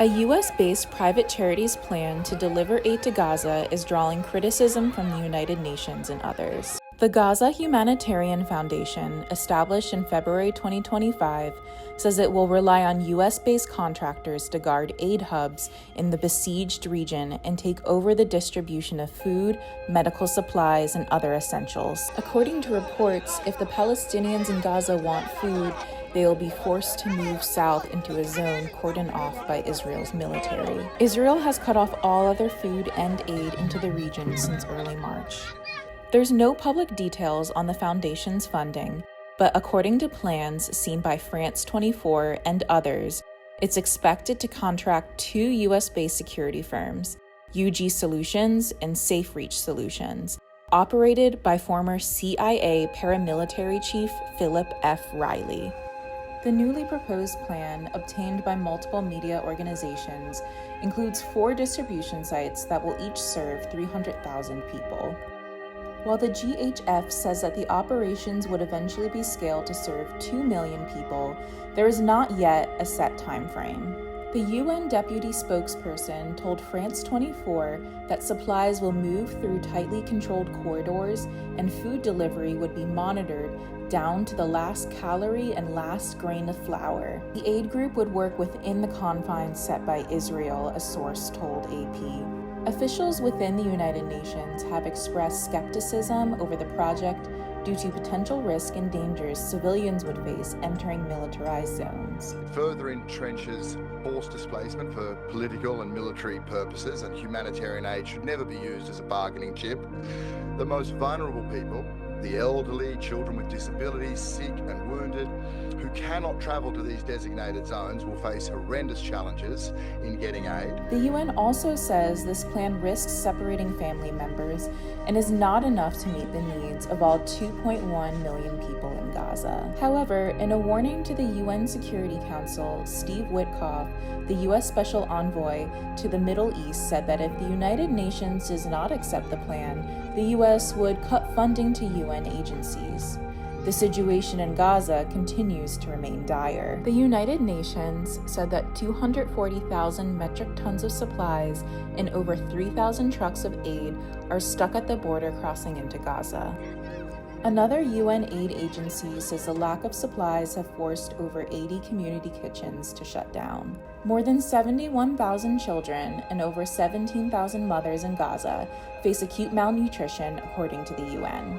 A U.S.-based private charity's plan to deliver aid to Gaza is drawing criticism from the United Nations and others. The Gaza Humanitarian Foundation, established in February 2025, says it will rely on U.S.-based contractors to guard aid hubs in the besieged region and take over the distribution of food, medical supplies, and other essentials. According to reports, if the Palestinians in Gaza want food, they will be forced to move south into a zone cordoned off by Israel's military. Israel has cut off all other food and aid into the region since early March. There's no public details on the foundation's funding, but according to plans seen by France 24 and others, it's expected to contract 2 US-based security firms, UG Solutions and SafeReach Solutions, operated by former CIA paramilitary chief Philip F. Riley. The newly proposed plan, obtained by multiple media organizations, includes 4 distribution sites that will each serve 300,000 people. While the GHF says that the operations would eventually be scaled to serve 2 million people, there is not yet a set time frame. The UN deputy spokesperson told France 24 that supplies will move through tightly controlled corridors and food delivery would be monitored down to the last calorie and last grain of flour. The aid group would work within the confines set by Israel, a source told AP. Officials within the United Nations have expressed skepticism over the project due to potential risk and dangers civilians would face entering militarized zones. Further entrenches forced displacement for political and military purposes, and humanitarian aid should never be used as a bargaining chip. The most vulnerable people, the elderly, children with disabilities, sick and wounded, who cannot travel to these designated zones will face horrendous challenges in getting aid. The UN also says this plan risks separating family members and is not enough to meet the needs of all 2.1 million people in Gaza. However, in a warning to the UN Security Council, Steve Witkoff, the U.S. Special Envoy to the Middle East, said that if the United Nations does not accept the plan, the U.S. would cut funding to UN agencies. The situation in Gaza continues to remain dire. The United Nations said that 240,000 metric tons of supplies and over 3,000 trucks of aid are stuck at the border crossing into Gaza. Another UN aid agency says the lack of supplies have forced over 80 community kitchens to shut down. More than 71,000 children and over 17,000 mothers in Gaza face acute malnutrition, according to the UN.